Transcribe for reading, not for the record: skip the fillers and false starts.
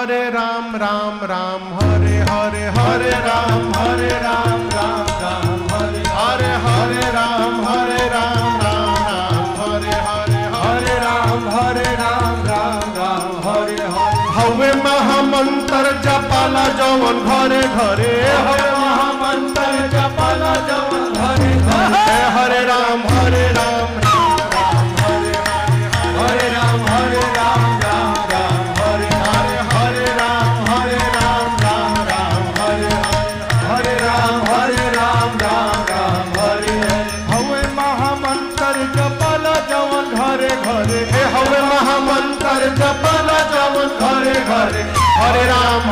हरे राम राम राम हरे हरे हरे राम राम राम हरे हरे हरे राम राम हरे हरे हरे राम राम हरे हरे हवे महामंत्र जपाला जवन घरे घरे हवे महामंत्र जपाला जवन घरे घरे हरे राम हरे राम हरे राम राम हरे हरे हरे राम राम हरे हरे राम राम हरे हवे महामंत्र जपाला जवन घरे घरे हवे महामंत्र जपाला जवन घरे घरे हरे राम